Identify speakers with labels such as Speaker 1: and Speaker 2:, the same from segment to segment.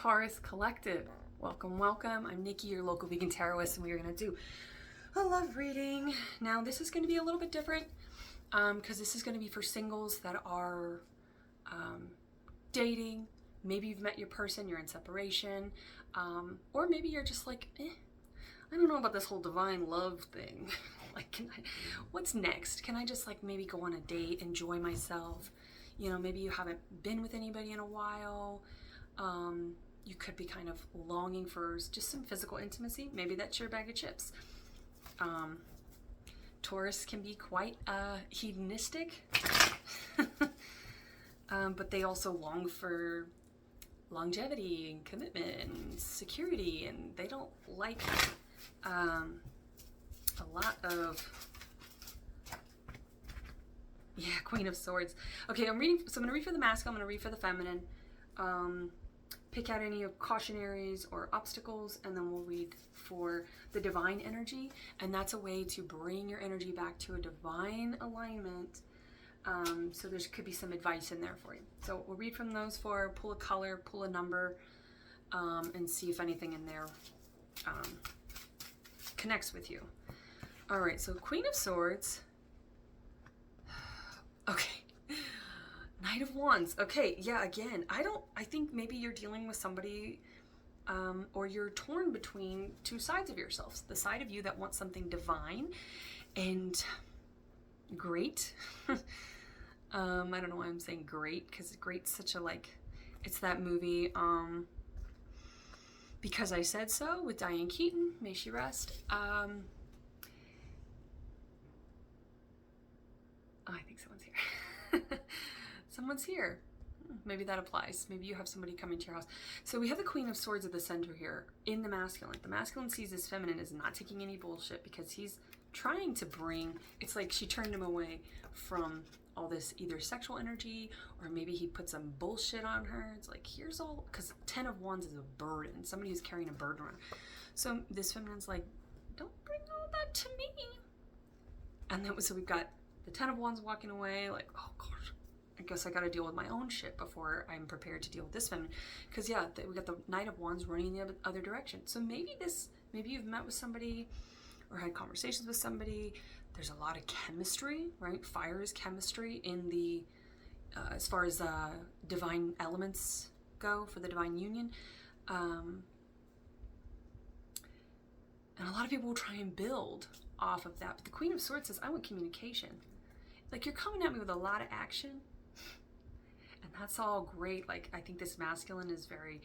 Speaker 1: Taurus Collective. Welcome, welcome. I'm Nikki, your local vegan tarotist, and we are going to do a love reading. Now, this is going to be a little bit different because this is going to be for singles that are dating. Maybe you've met your person, you're in separation, or maybe you're just like, I don't know about this whole divine love thing. Like, what's next? Can I just like maybe go on a date, enjoy myself? You know, maybe you haven't been with anybody in a while. You could be kind of longing for just some physical intimacy. Maybe that's your bag of chips. Taurus can be quite hedonistic, but they also long for longevity and commitment and security, and they don't like a lot of Queen of Swords. Okay, I'm reading, so I'm going to read for the masculine, I'm going to read for the feminine. Pick out any of cautionaries or obstacles, and then we'll read for the divine energy, and that's a way to bring your energy back to a divine alignment. So there could be some advice in there for you. So we'll read from those four, pull a color, pull a number, and see if anything in there connects with you. All right, so Queen of Swords. Okay. Knight of Wands. Okay, yeah, again, I think maybe you're dealing with somebody or you're torn between two sides of yourselves. The side of you that wants something divine and great. I don't know why I'm saying great, because great's such a, like, it's that movie, Because I Said So with Diane Keaton. May she rest. I think someone's here. Someone's here. Maybe that applies. Maybe you have somebody coming to your house. So we have the Queen of Swords at the center here in the masculine. The masculine sees his feminine is not taking any bullshit because he's trying to bring, it's like she turned him away from all this either sexual energy, or maybe he put some bullshit on her. It's like, here's all, because 10 of Wands is a burden. Somebody who's carrying a burden around. So this feminine's like, don't bring all that to me. And then, so we've got the 10 of Wands walking away, like, oh gosh, I guess I got to deal with my own shit before I'm prepared to deal with this feminine. Because yeah, we got the Knight of Wands running in the other direction. So maybe you've met with somebody or had conversations with somebody. There's a lot of chemistry, right? Fire is chemistry in the, as far as divine elements go for the divine union. And a lot of people will try and build off of that. But the Queen of Swords says, I want communication. Like, you're coming at me with a lot of action. And that's all great. Like, I think this masculine is very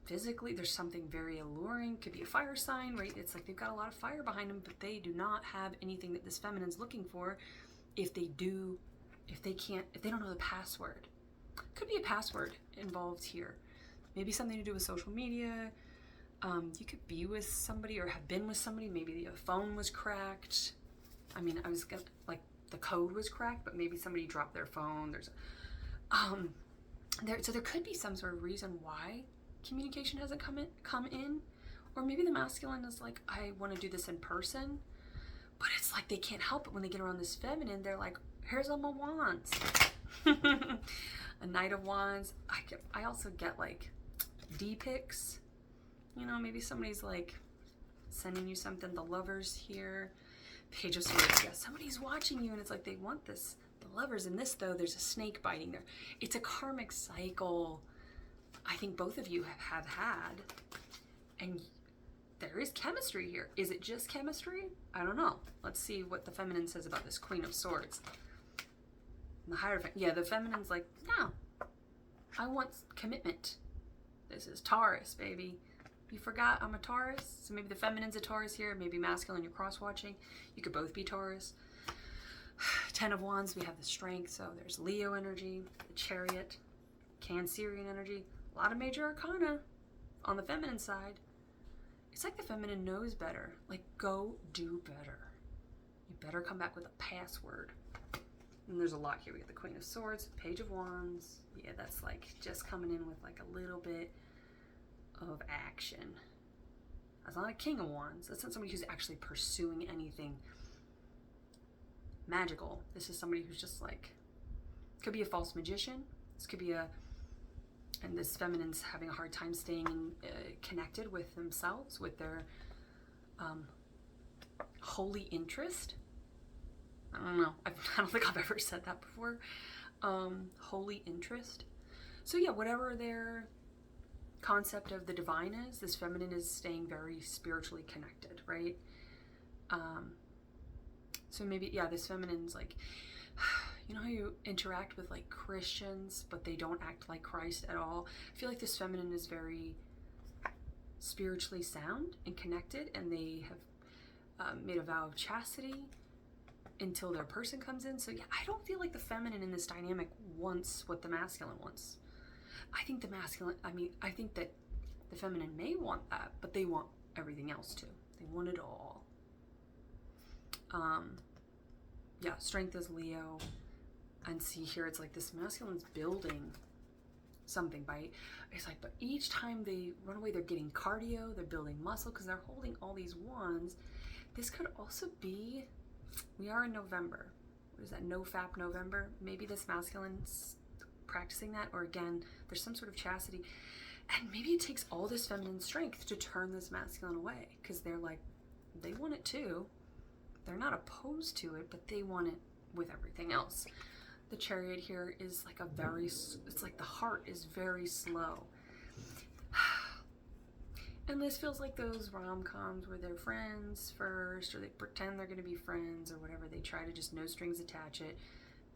Speaker 1: physically, there's something very alluring. Could be a fire sign, right? It's like they've got a lot of fire behind them, but they do not have anything that this feminine's looking for. If they don't know the password. Could be a password involved here. Maybe something to do with social media. You could be with somebody or have been with somebody. Maybe the phone was cracked. I mean, the code was cracked, but maybe somebody dropped their phone. So there could be some sort of reason why communication hasn't come in, or maybe the masculine is like, I want to do this in person, but it's like they can't help it when they get around this feminine. They're like, here's all my wands. A Knight of Wands. I also get like D pics. You know, maybe somebody's like sending you something. The Lovers here. Page of Swords. Yeah, somebody's watching you and it's like they want this. The Lovers in this, though, there's a snake biting there. It's a karmic cycle I think both of you have had. And there is chemistry here. Is it just chemistry? I don't know. Let's see what the feminine says about this Queen of Swords. The Hierophant. Yeah, the feminine's like, no. I want commitment. This is Taurus, baby. You forgot I'm a Taurus? So maybe the feminine's a Taurus here, maybe masculine, you're cross-watching. You could both be Taurus. 10 of Wands, we have the Strength, so there's Leo energy, the Chariot, Cancerian energy, a lot of major arcana on the feminine side. It's like the feminine knows better. Like, go do better. You better come back with a password. And there's a lot here. We got the Queen of Swords, Page of Wands. Yeah, that's like just coming in with like a little bit of action. That's not a King of Wands. That's not somebody who's actually pursuing anything magical. This is somebody who's just like, could be a false magician. This could be a And this feminine's having a hard time staying connected with themselves, with their holy interest. I don't know. I don't think I've ever said that before. Holy interest. So yeah, whatever their concept of the divine is, this feminine is staying very spiritually connected, right? So maybe, yeah, this feminine's like, you know how you interact with like Christians, but they don't act like Christ at all? I feel like this feminine is very spiritually sound and connected, and they have made a vow of chastity until their person comes in. So yeah, I don't feel like the feminine in this dynamic wants what the masculine wants. I think I think that the feminine may want that, but they want everything else too. They want it all. Yeah, strength is Leo. And see here, it's like this masculine's building something by, it's like, but each time they run away, they're getting cardio, they're building muscle because they're holding all these wands. This could also be, we are in November. What is that, no-fap November? Maybe this masculine's practicing that, or again, there's some sort of chastity. And maybe it takes all this feminine strength to turn this masculine away, because they're like, they want it too. They're not opposed to it, but they want it with everything else. The Chariot here is like it's like the heart is very slow. And this feels like those rom-coms where they're friends first, or they pretend they're going to be friends, or whatever. They try to just no strings attach it.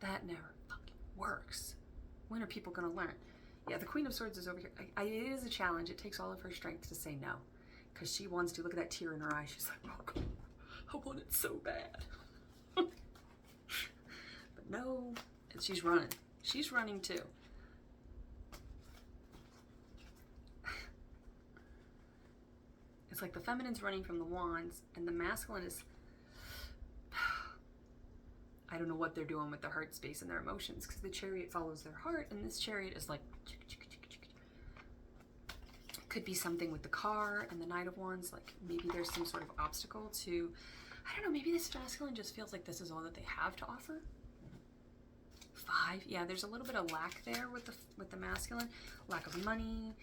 Speaker 1: That never fucking works. When are people going to learn? Yeah, the Queen of Swords is over here. It is a challenge. It takes all of her strength to say no, because she wants to. Look at that tear in her eye. She's like, oh, God, I want it so bad. But no, and she's running. She's running too. It's like the feminine's running from the wands, and the masculine is, I don't know what they're doing with their heart space and their emotions, because the Chariot follows their heart, and this Chariot is like, could be something with the car and the Knight of Wands. Like maybe there's some sort of obstacle to, I don't know, maybe this masculine just feels like this is all that they have to offer. 5, yeah, there's a little bit of lack there with the masculine, lack of money.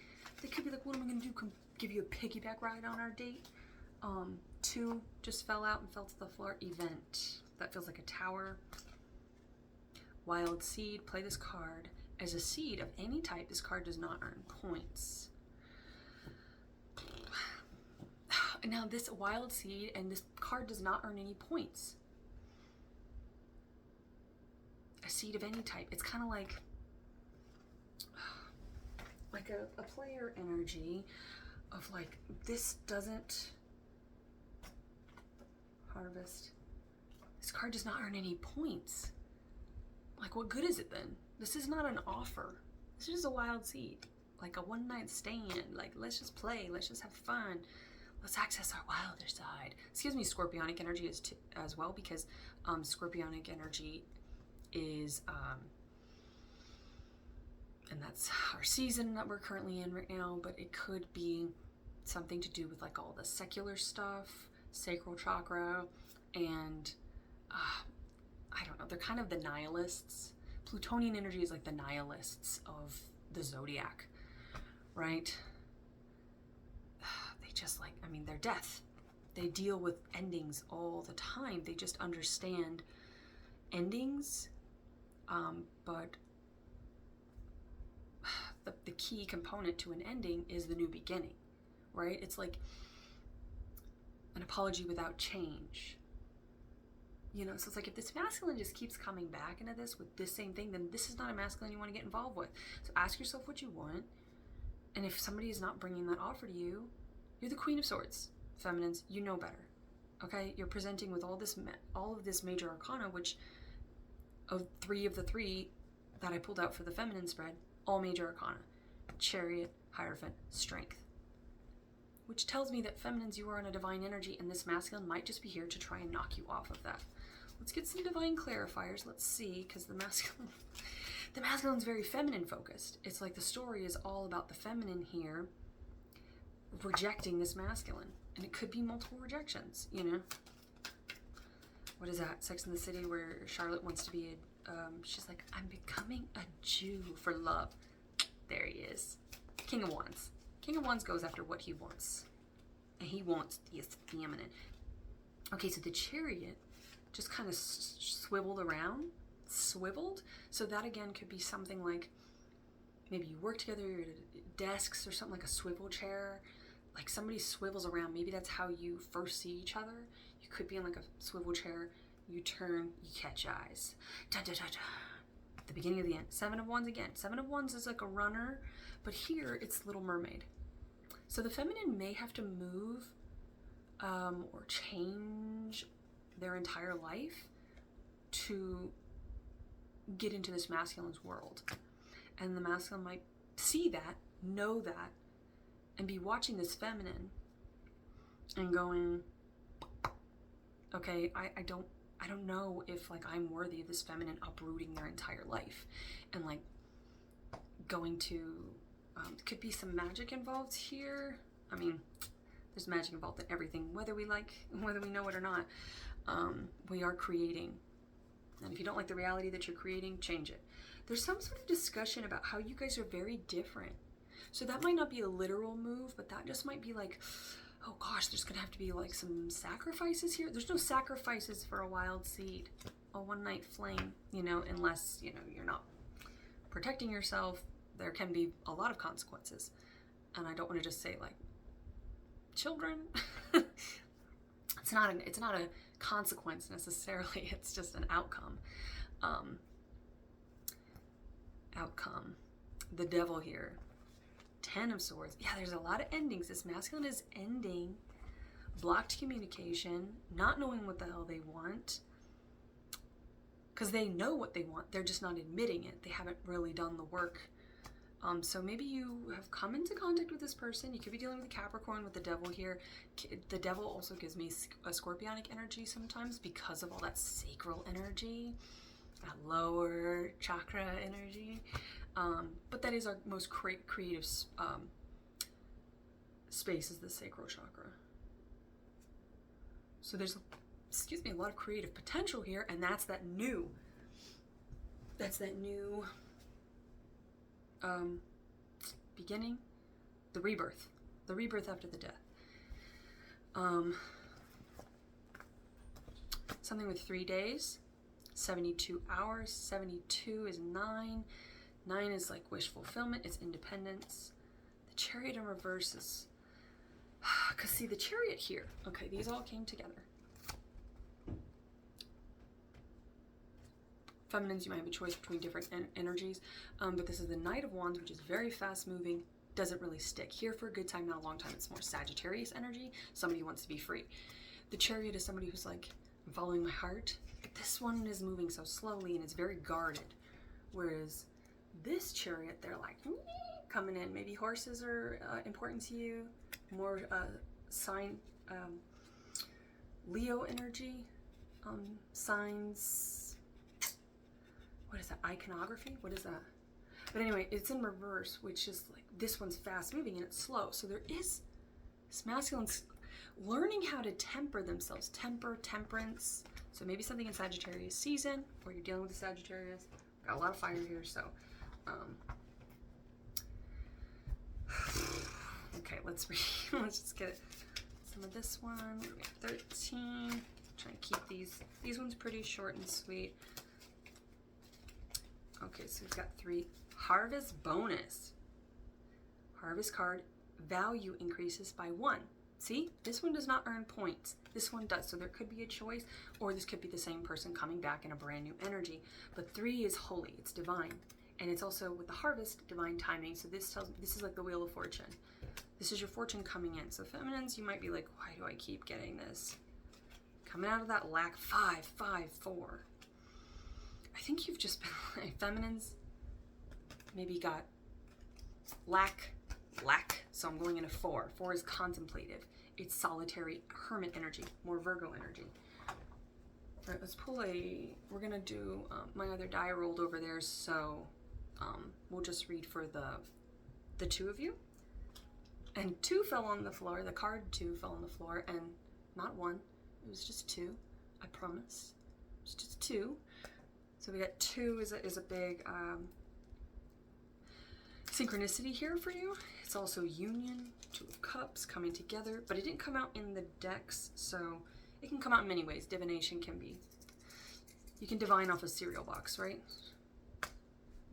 Speaker 1: They could be like, what am I gonna do? Come give you a piggyback ride on our date. 2 just fell out and fell to the floor. Event, that feels like a Tower. Wild Seed, play this card. As a seed of any type, this card does not earn points. Now this Wild Seed and this card does not earn any points. A seed of any type. It's kind of like a player energy of like, this doesn't harvest. This card does not earn any points. Like, what good is it then? This is not an offer. This is just a wild seed. Like a one-night stand. Like, let's just play. Let's just have fun. Let's access our wilder side. Excuse me, Scorpionic energy is as well, because Scorpionic energy is, and that's our season that we're currently in right now, but it could be something to do with like all the secular stuff, sacral chakra, and I don't know, they're kind of the nihilists. Plutonian energy is like the nihilists of the zodiac, right? They just like, I mean, they're death. They deal with endings all the time. They just understand endings, but the key component to an ending is the new beginning, right? It's like an apology without change. You know, so it's like if this masculine just keeps coming back into this with this same thing, then this is not a masculine you want to get involved with. So ask yourself what you want, and if somebody is not bringing that offer to you, you're the Queen of Swords. Feminines, you know better. Okay, you're presenting with all of this major arcana, which of 3 of the 3 that I pulled out for the feminine spread, all major arcana: Chariot, Hierophant, Strength. Which tells me that feminines, you are in a divine energy, and this masculine might just be here to try and knock you off of that. Let's get some divine clarifiers. Let's see, because the masculine's very feminine focused. It's like the story is all about the feminine here rejecting this masculine, and it could be multiple rejections, you know. What is that? Sex and the City, where Charlotte wants to be she's like, I'm becoming a Jew for love. There he is. King of Wands. King of Wands goes after what he wants. And he wants the feminine. Okay, so the Chariot just kind of swiveled around. Swiveled. So that again could be something like maybe you work together, you're at desks or something, like a swivel chair. Like somebody swivels around. Maybe that's how you first see each other. You could be in like a swivel chair. You turn, you catch eyes. Da, da, da, da. The beginning of the end. Seven of Wands again. Seven of Wands is like a runner, but here it's Little Mermaid. So the feminine may have to move or change their entire life to get into this masculine's world. And the masculine might see that, know that, and be watching this feminine and going, okay, I don't know if like I'm worthy of this feminine uprooting their entire life and like going to could be some magic involved here. I mean, there's magic involved in everything, whether we know it or not. We are creating, and if you don't like the reality that you're creating, change it. There's some sort of discussion about how you guys are very different. So that might not be a literal move, but that just might be like, oh gosh, there's gonna have to be like some sacrifices here. There's no sacrifices for a wild seed, a one-night flame, unless, you're not protecting yourself. There can be a lot of consequences. And I don't want to just say like, children. It's not a consequence necessarily. It's just an outcome. The Devil here. 10 of Swords. Yeah, there's a lot of endings. This masculine is ending blocked communication, not knowing what the hell they want, because they know what they want. They're just not admitting it. They haven't really done the work. So maybe you have come into contact with this person. You could be dealing with a Capricorn with the Devil here. The Devil also gives me a scorpionic energy sometimes because of all that sacral energy, that lower chakra energy. But that is our most creative space, is the sacral chakra. So there's, a lot of creative potential here, and that's that new beginning, the rebirth after the death. Something with 3 days, 72 hours. 72 is 9. 9 is like wish fulfillment. It's independence. The Chariot in reverse is, because see the Chariot here. Okay, these all came together. Feminines, you might have a choice between different energies, but this is the Knight of Wands, which is very fast moving, doesn't really stick. Here for a good time, not a long time. It's more Sagittarius energy, somebody who wants to be free. The Chariot is somebody who's like, I'm following my heart, but this one is moving so slowly and it's very guarded. Whereas this Chariot, they're like, coming in. Maybe horses are important to you, more Leo energy, signs. What is that? Iconography? What is that? But anyway, it's in reverse, which is like, this one's fast moving and it's slow. So there is this masculine's learning how to temper themselves. Temperance. So maybe something in Sagittarius season, or you're dealing with a Sagittarius. Got a lot of fire here, so. Okay, let's just get some of this one. We got 13. Trying to keep these ones pretty short and sweet. Okay, so we've got 3. Harvest bonus. Harvest card, value increases by 1. See, this one does not earn points. This one does, so there could be a choice, or this could be the same person coming back in a brand new energy. But 3 is holy, it's divine. And it's also, with the harvest, divine timing. So this is like the Wheel of Fortune. This is your fortune coming in. So feminines, you might be like, why do I keep getting this? Coming out of that lack, 5, 5, 4. I think you've just been like, feminines maybe got lack, so I'm going into 4. 4 is contemplative. It's solitary hermit energy, more Virgo energy. All right, let's pull we're gonna do, my other die rolled over there, so we'll just read for the 2 of you. And 2 fell on the floor, the card 2 fell on the floor, and not 1, it was just 2, I promise. It's just 2. So we got 2 is a big, synchronicity here for you. It's also union, Two of Cups coming together, but it didn't come out in the decks, so it can come out in many ways. Divination can be, you can divine off a cereal box, right?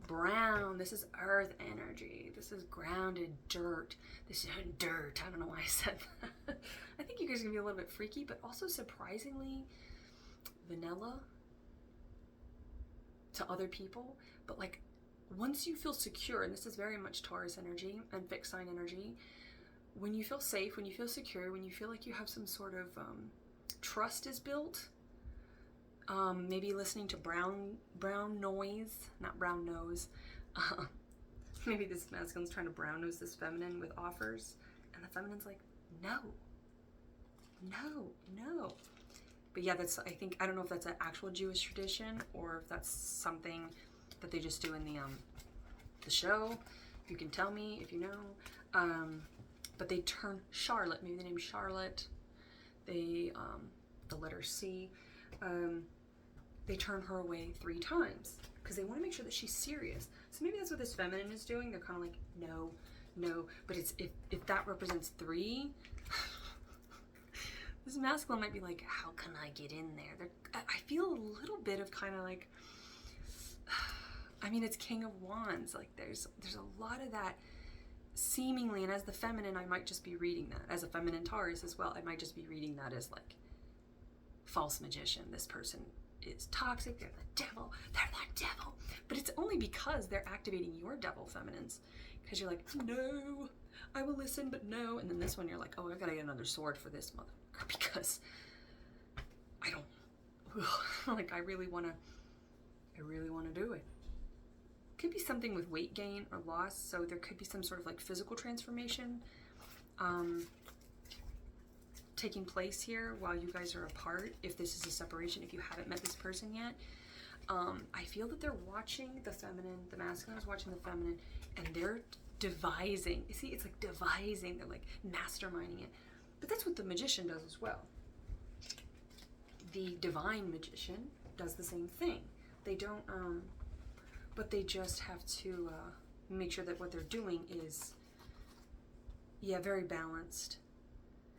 Speaker 1: Brown, this is earth energy. This is grounded dirt. This is dirt. I don't know why I said that. I think you guys are gonna be a little bit freaky, but also surprisingly vanilla to other people. But like, once you feel secure, and this is very much Taurus energy and fixed sign energy, when you feel safe, when you feel secure, when you feel like you have some sort of trust is built, maybe listening to brown noise, not brown nose. Maybe this masculine's trying to brown nose this feminine with offers, and the feminine's like, no, no, no. But yeah, that's, I think, I don't know if that's an actual Jewish tradition or if that's something that they just do in the show. You can tell me if you know. But they turn Charlotte, maybe the name Charlotte, they, the letter C, they turn her away 3 times because they want to make sure that she's serious. So maybe that's what this feminine is doing. They're kind of like, no, no. But it's, if that represents 3, this masculine might be like, how can I get in there? I feel a little bit of kind of like, I mean, it's King of Wands. Like there's a lot of that seemingly, and as the feminine, I might just be reading that. As a feminine Taurus as well, I might just be reading that as like false magician. This person is toxic, they're the devil, they're the devil. But it's only because they're activating your devil feminines. Because you're like, no, I will listen, but no. And then this one, you're like, oh, I gotta get another sword for this motherfucker because I don't, like, I really wanna do it. Could be something with weight gain or loss. So there could be some sort of like physical transformation taking place here while you guys are apart. If this is a separation, if you haven't met this person yet, I feel that they're watching the feminine, the masculine is watching the feminine, and they're devising. You see, it's like devising, they're like masterminding it. But that's what the magician does as well. The divine magician does the same thing. They don't, but they just have to make sure that what they're doing is, yeah, very balanced.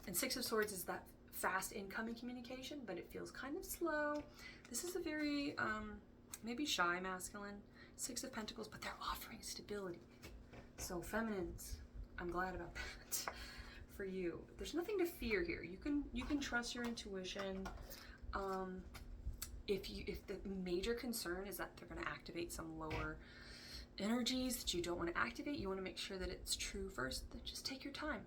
Speaker 1: And 6 of Swords is that fast incoming communication, but it feels kind of slow. This is a very, maybe shy masculine. 6 of Pentacles, but they're offering stability. So feminines, I'm glad about that for you. There's nothing to fear here. You can trust your intuition. If the major concern is that they're going to activate some lower energies that you don't want to activate, you want to make sure that it's true first. Then just take your time.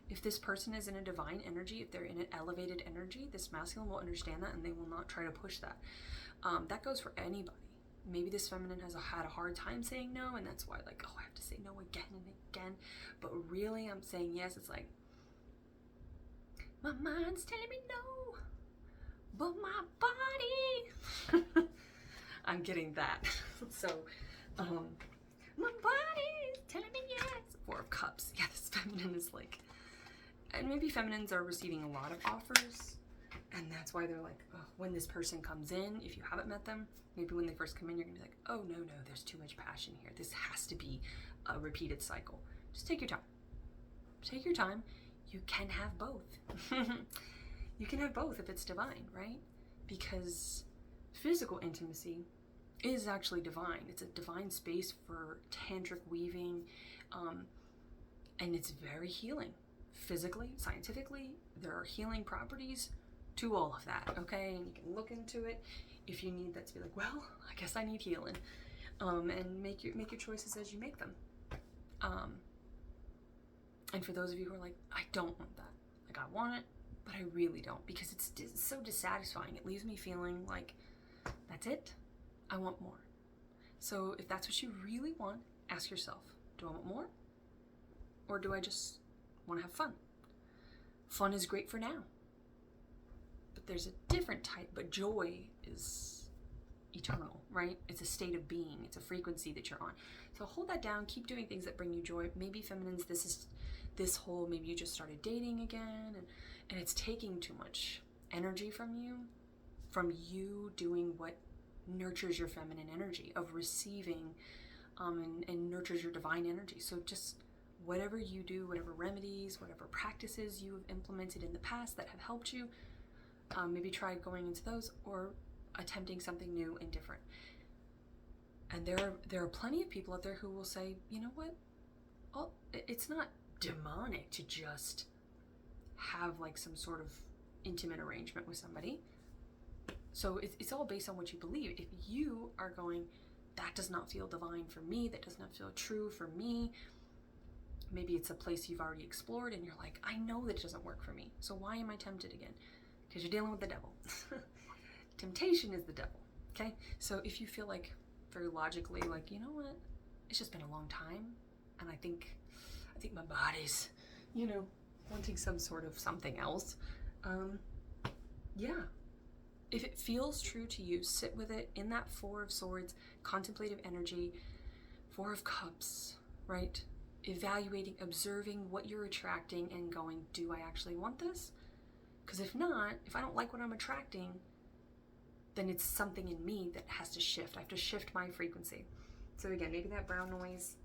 Speaker 1: If this person is in a divine energy, if they're in an elevated energy, this masculine will understand that and they will not try to push that. That goes for anybody. Maybe this feminine has had a hard time saying no, and that's why, like, oh, I have to say no again and again. But really, I'm saying yes. It's like, my mind's telling me no, but my body. I'm getting that. So, my body's telling me yes. 4 of Cups. Yeah, this feminine is like, and maybe feminines are receiving a lot of offers, and that's why they're like, oh, when this person comes in, if you haven't met them, maybe when they first come in, you're gonna be like, oh, no, there's too much passion here. This has to be a repeated cycle. Just take your time. Take your time. You can have both. You can have both if it's divine, right? Because physical intimacy is actually divine. It's a divine space for tantric weaving, and it's very healing. Physically, scientifically, there are healing properties to all of that, okay? And you can look into it if you need that to be like, well, I guess I need healing, and make your choices as you make them. And for those of you who are like, I don't want that, like I want it, but I really don't, because it's so dissatisfying. It leaves me feeling like, that's it, I want more. So if that's what you really want, ask yourself, do I want more? Or do I just want to have fun? Fun is great for now, but there's a different type. But joy is eternal, right? It's a state of being. It's a frequency that you're on. So hold that down. Keep doing things that bring you joy. Maybe feminines, this whole, maybe you just started dating again, and it's taking too much energy from you doing what nurtures your feminine energy of receiving and nurtures your divine energy. So just whatever you do, whatever remedies, whatever practices you have implemented in the past that have helped you, maybe try going into those or attempting something new and different. And there are plenty of people out there who will say, you know what? Well, it's not demonic to just have like some sort of intimate arrangement with somebody. So it's all based on what you believe. If you are going, that does not feel divine for me, that does not feel true for me, maybe it's a place you've already explored and you're like, I know that it doesn't work for me, so why am I tempted again? Because you're dealing with the devil. Temptation is the devil, okay? So if you feel like very logically like, you know what, it's just been a long time and I think my body's, wanting some sort of something else, yeah. If it feels true to you, sit with it in that Four of Swords, contemplative energy, Four of Cups, right? Evaluating, observing what you're attracting and going, do I actually want this? Because if not, if I don't like what I'm attracting, then it's something in me that has to shift. I have to shift my frequency. So again, maybe that brown noise,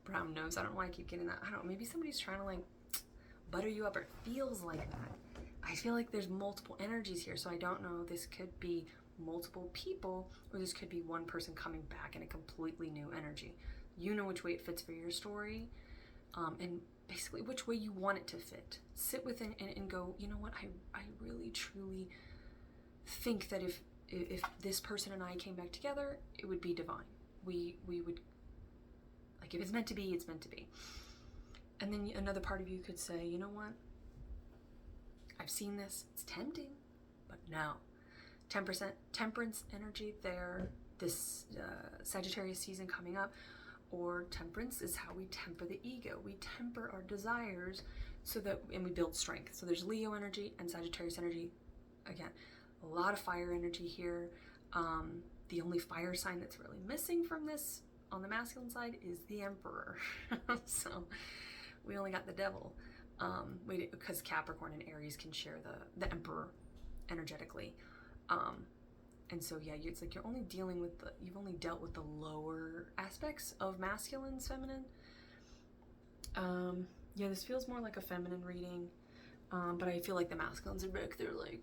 Speaker 1: brown nose, I don't know why I keep getting that. I don't know, maybe somebody's trying to like butter you up, or it feels like that. I feel like there's multiple energies here, so I don't know. This could be multiple people, or this could be one person coming back in a completely new energy. You know which way it fits for your story, and basically which way you want it to fit. Sit with it and go, you know what, I really, truly think that if this person and I came back together, it would be divine. We would, like, if it's meant to be, it's meant to be. And then another part of you could say, you know what, I've seen this, it's tempting, but no. 10% temperance energy there, this Sagittarius season coming up, or temperance is how we temper the ego. We temper our desires so that, and we build strength. So there's Leo energy and Sagittarius energy. Again, a lot of fire energy here. The only fire sign that's really missing from this on the masculine side is the Emperor. So we only got the devil. Because Capricorn and Aries can share the Emperor energetically. And so, yeah, it's like you've only dealt with the lower aspects of masculines, feminine. Yeah, this feels more like a feminine reading. But I feel like the masculines are back there like,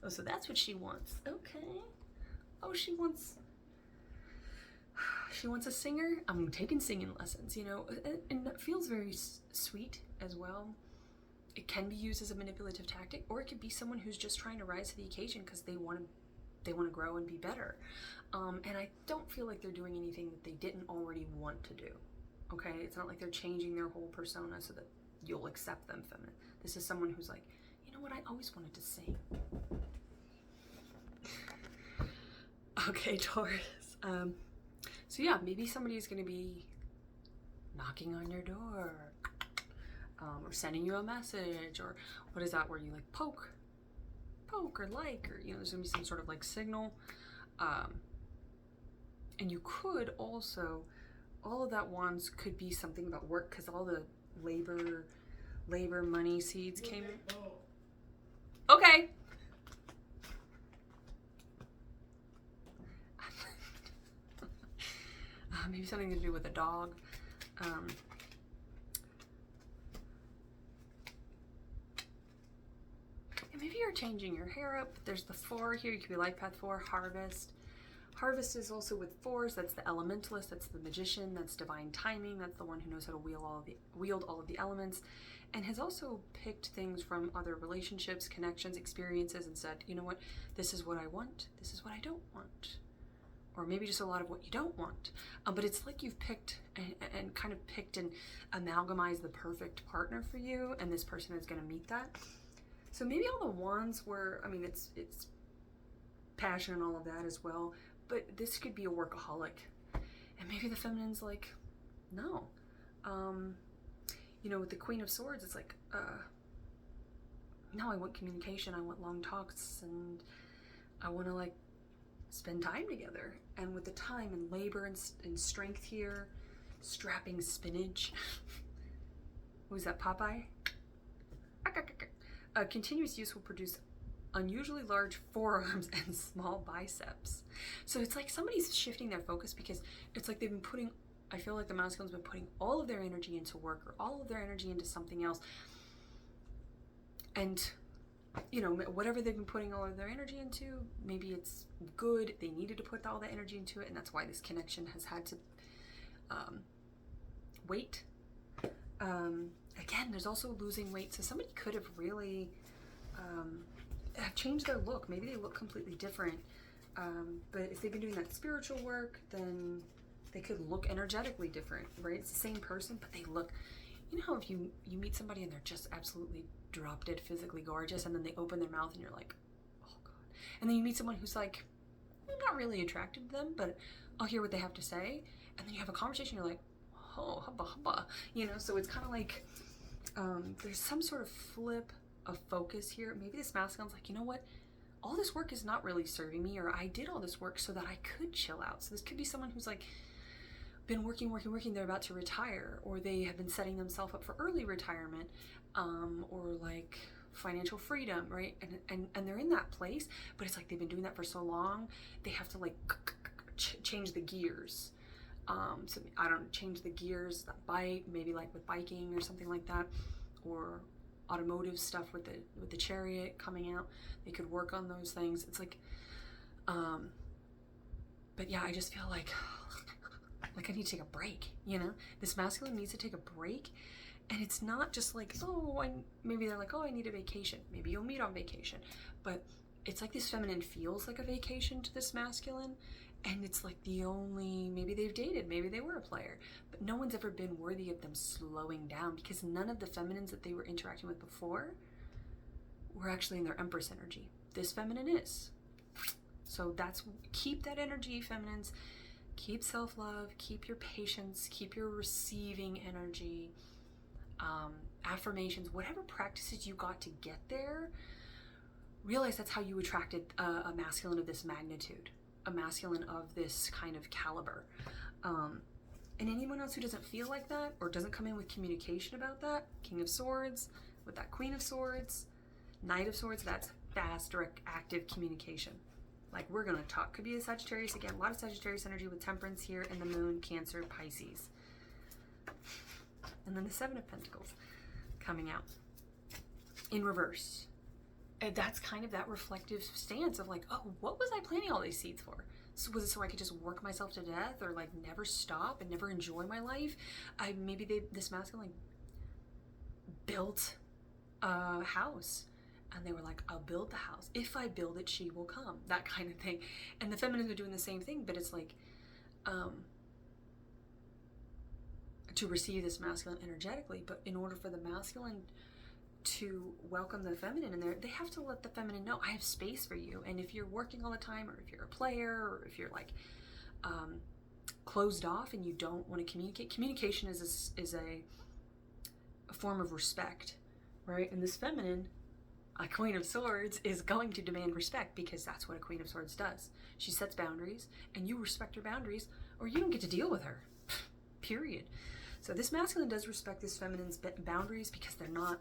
Speaker 1: oh, so that's what she wants. Okay. Oh, she wants a singer. I'm taking singing lessons, and that feels very sweet as well. It can be used as a manipulative tactic, or it could be someone who's just trying to rise to the occasion because they want to grow and be better. And I don't feel like they're doing anything that they didn't already want to do. Okay, it's not like they're changing their whole persona so that you'll accept them feminine. This is someone who's like, you know what, I always wanted to sing. Okay, Taurus. So yeah, maybe somebody's going to be knocking on your door, or sending you a message, or what is that where you like poke or like, or there's going to be some sort of like signal. And you could also, all of that wands could be something about work, because all the labor money seeds came in. Okay. Maybe something to do with a dog. And maybe you're changing your hair up. There's the 4 here. You could be life path 4, harvest. Harvest is also with 4s. That's the elementalist. That's the magician. That's divine timing. That's the one who knows how to wield all of the elements, and has also picked things from other relationships, connections, experiences, and said, you know what, this is what I want. This is what I don't want. Or maybe just a lot of what you don't want. But it's like you've picked and kind of picked and amalgamized the perfect partner for you, and this person is going to meet that. So maybe all the wands were, it's passion and all of that as well, but this could be a workaholic. And maybe the feminine's like, no. With the Queen of Swords, it's like, no, I want communication, I want long talks, and I want to like spend time together. And with the time and labor and strength here, strapping spinach. What was that, Popeye? Continuous use will produce unusually large forearms and small biceps. So it's like somebody's shifting their focus, because it's like they've been putting, I feel like the masculine's been putting all of their energy into work, or all of their energy into something else. And, you know, whatever they've been putting all of their energy into, maybe it's good. They needed to put all that energy into it, and that's why this connection has had to wait. Again, there's also losing weight. So somebody could have really have changed their look. Maybe they look completely different. But if they've been doing that spiritual work, then they could look energetically different, right? It's the same person, but they look, you know how if you meet somebody and they're just absolutely drop dead physically gorgeous, and then they open their mouth and you're like, oh God. And then you meet someone who's like, I'm not really attracted to them, but I'll hear what they have to say. And then you have a conversation, you're like, oh, hubba hubba. You know, so it's kind of like, there's some sort of flip of focus here. Maybe this masculine's like, you know what? All this work is not really serving me, or I did all this work so that I could chill out. So this could be someone who's like been working. They're about to retire, or they have been setting themselves up for early retirement, or like financial freedom, right? And they're in that place, but it's like they've been doing that for so long, they have to like change the gears. So I don't change the gears, that bike, maybe like with biking or something like that, or automotive stuff with the chariot coming out. They could work on those things. It's like, but yeah, I just feel like I need to take a break, you know? This masculine needs to take a break. And it's not just like, maybe they're like, oh, I need a vacation. Maybe you'll meet on vacation. But it's like this feminine feels like a vacation to this masculine. And it's like maybe they've dated, maybe they were a player, but no one's ever been worthy of them slowing down, because none of the feminines that they were interacting with before were actually in their Empress energy. This feminine is. So keep that energy, feminines. Keep self-love, keep your patience, keep your receiving energy, affirmations, whatever practices you got to get there. Realize that's how you attracted a masculine of this magnitude, a masculine of this kind of caliber. And anyone else who doesn't feel like that, or doesn't come in with communication about that, King of Swords with that Queen of Swords, Knight of Swords, that's fast, direct, active communication. Like we're gonna talk. Could be a Sagittarius again. A lot of Sagittarius energy with Temperance here, and the Moon, Cancer, Pisces. And then the Seven of Pentacles coming out in reverse. And that's kind of that reflective stance of like, oh, what was I planting all these seeds for? So was it so I could just work myself to death, or like never stop and never enjoy my life? This masculine built a house, and they were like, I'll build the house. If I build it, she will come. That kind of thing. And the feminines are doing the same thing, but it's like, to receive this masculine energetically, but in order for the masculine to welcome the feminine in there, they have to let the feminine know, I have space for you. And if you're working all the time, or if you're a player, or if you're like closed off and you don't want to communicate, communication is a form of respect, right? And this feminine, a Queen of Swords, is going to demand respect, because that's what a Queen of Swords does. She sets boundaries, and you respect her boundaries, or you don't get to deal with her. Period. So this masculine does respect this feminine's boundaries, because they're not,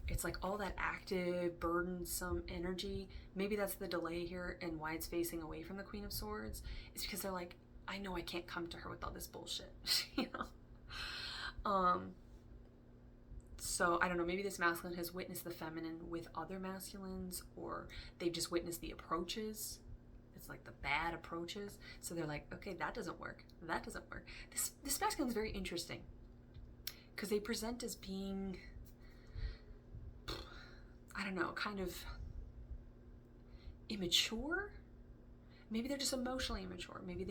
Speaker 1: it's like all that active, burdensome energy. Maybe that's the delay here, and why it's facing away from the Queen of Swords. It's because they're like, I know I can't come to her with all this bullshit, you know? So I don't know, maybe this masculine has witnessed the feminine with other masculines, or they've just witnessed the approaches. It's like the bad approaches. So they're like, okay, that doesn't work. That doesn't work. This masculine is very interesting, because they present as being, I don't know, kind of immature. Maybe they're just emotionally immature. Maybe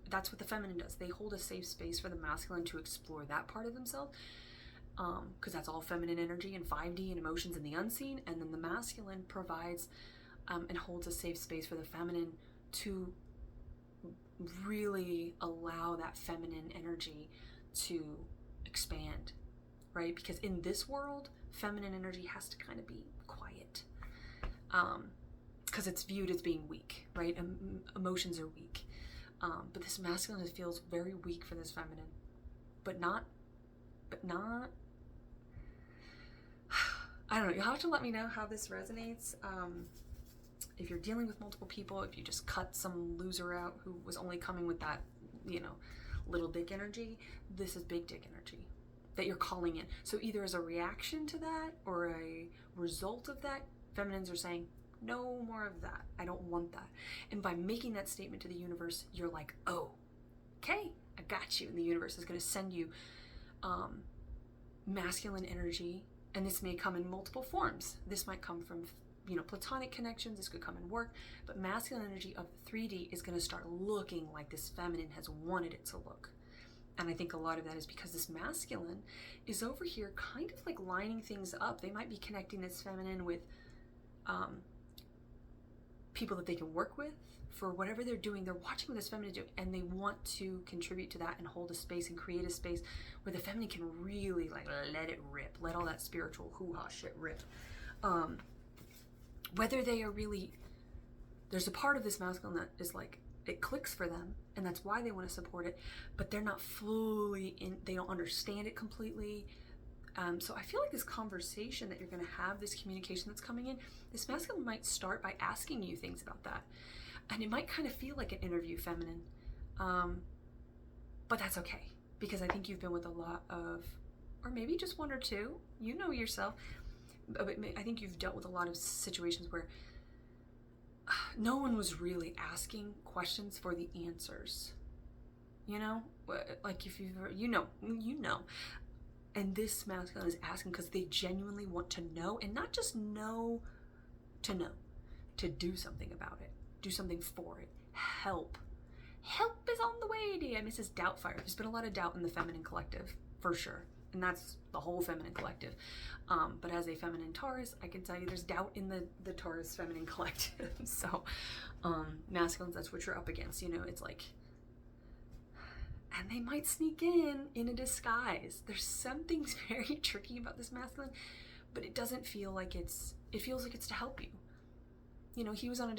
Speaker 1: that's what the feminine does. They hold a safe space for the masculine to explore that part of themselves. Because that's all feminine energy and 5D and emotions in the unseen. And then the masculine provides and holds a safe space for the feminine to really allow that feminine energy to expand, right? Because in this world, feminine energy has to kind of be quiet, because it's viewed as being weak, right? Emotions are weak. But this masculine feels very weak for this feminine, but not I don't know. You'll have to let me know how this resonates. If you're dealing with multiple people, if you just cut some loser out who was only coming with that, little dick energy, this is big dick energy that you're calling in. So either as a reaction to that or a result of that, feminines are saying, no more of that. I don't want that. And by making that statement to the universe, you're like, oh, okay, I got you. And the universe is going to send you masculine energy. And this may come in multiple forms. This might come from, platonic connections. This could come in work. But masculine energy of 3D is going to start looking like this feminine has wanted it to look. And I think a lot of that is because this masculine is over here kind of like lining things up. They might be connecting this feminine with people that they can work with for whatever they're doing. They're watching what this feminine do, and they want to contribute to that and hold a space and create a space where the feminine can really like let it rip, let all that spiritual hoo-ha shit rip. Whether they are really, there's a part of this masculine that is like, it clicks for them, and that's why they want to support it, but they're not fully in, they don't understand it completely. So I feel like this conversation that you're going to have, this communication that's coming in, this masculine might start by asking you things about that. And it might kind of feel like an interview, feminine. But that's okay, because I think you've been with a lot of, or maybe just one or two, you know yourself, but I think you've dealt with a lot of situations where no one was really asking questions for the answers. Like if you know. And this masculine is asking because they genuinely want to know, and not just know, to do something about it, do something for it, help. Help is on the way, dear Mrs. Doubtfire. There's been a lot of doubt in the feminine collective, for sure. And that's the whole feminine collective. But as a feminine Taurus, I can tell you there's doubt in the Taurus feminine collective. So masculines, that's what you're up against. It's like, and they might sneak in a disguise. There's something very tricky about this masculine, but it doesn't feel like it feels like it's to help you. He was in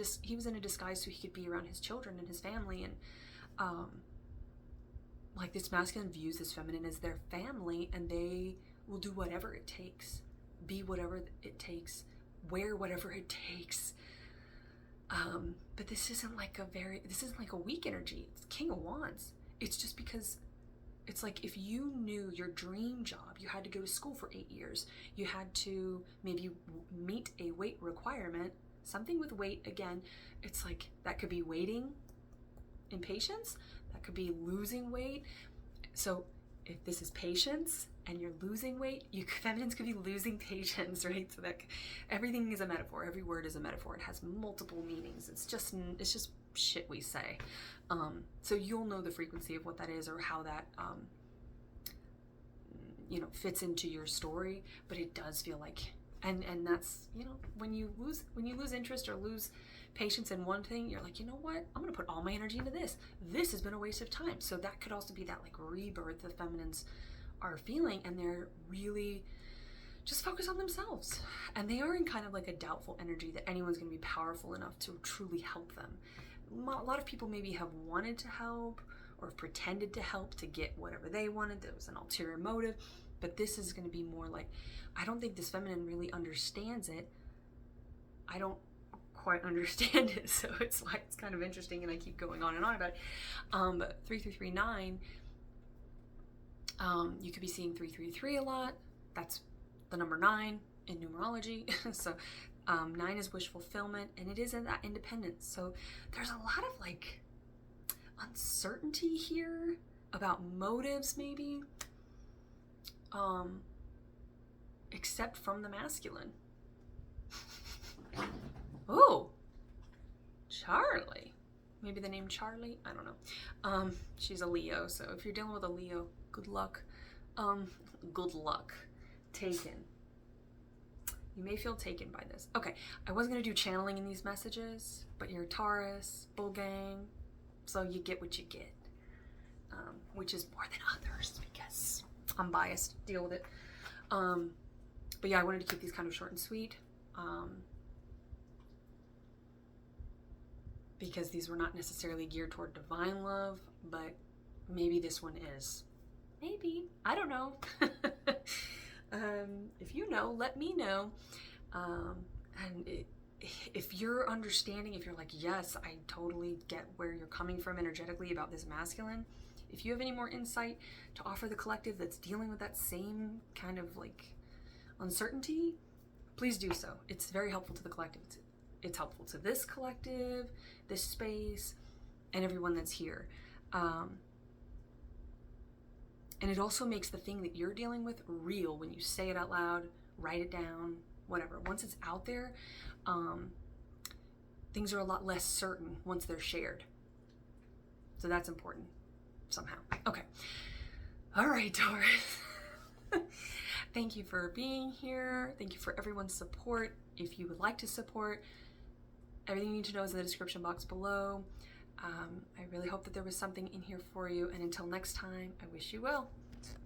Speaker 1: a disguise so he could be around his children and his family, and like this masculine views this feminine as their family, and they will do whatever it takes, be whatever it takes, wear whatever it takes. But this isn't like a weak energy. It's King of Wands. It's just because it's like if you knew your dream job, you had to go to school for 8 years, you had to maybe meet a weight requirement, something with weight, again, it's like that could be waiting in patience, that could be losing weight. So if this is patience and you're losing weight, feminines could be losing patience, right? So that everything is a metaphor. Every word is a metaphor. It has multiple meanings. It's just shit we say. So you'll know the frequency of what that is, or how that fits into your story. But it does feel like, and that's, when you lose interest or lose patience in one thing, you're like, you know what, I'm gonna put all my energy into this. This has been a waste of time. So that could also be that like rebirth the feminines are feeling, and they're really just focused on themselves, and they are in kind of like a doubtful energy that anyone's going to be powerful enough to truly help them. A lot of people maybe have wanted to help or have pretended to help to get whatever they wanted. There was an ulterior motive, but this is going to be more like, I don't think this feminine really understands it. I don't quite understand it, so it's like, it's kind of interesting, and I keep going on and on about it. But 3339, you could be seeing 333 a lot. That's the number 9 in numerology. So 9 is wish fulfillment, and it is in that independence. So there's a lot of like uncertainty here about motives, maybe, except from the masculine. Oh, Charlie. Maybe the name Charlie? I don't know. She's a Leo, so if you're dealing with a Leo, good luck. Good luck. Taken. You may feel taken by this. Okay, I was going to do channeling in these messages, but you're Taurus, bull gang, so you get what you get, which is more than others because I'm biased. Deal with it. But yeah, I wanted to keep these kind of short and sweet, because these were not necessarily geared toward divine love, but maybe this one is. Maybe. I don't know. If you know, let me know. And if you're understanding, if you're like, yes, I totally get where you're coming from energetically about this masculine, if you have any more insight to offer the collective that's dealing with that same kind of like uncertainty, please do so. It's very helpful to the collective. It's helpful to this collective, this space, and everyone that's here. And it also makes the thing that you're dealing with real when you say it out loud, write it down, whatever. Once it's out there, things are a lot less certain once they're shared. So that's important somehow. Okay. All right, Taurus. Thank you for being here. Thank you for everyone's support. If you would like to support, everything you need to know is in the description box below. I really hope that there was something in here for you. And until next time, I wish you well.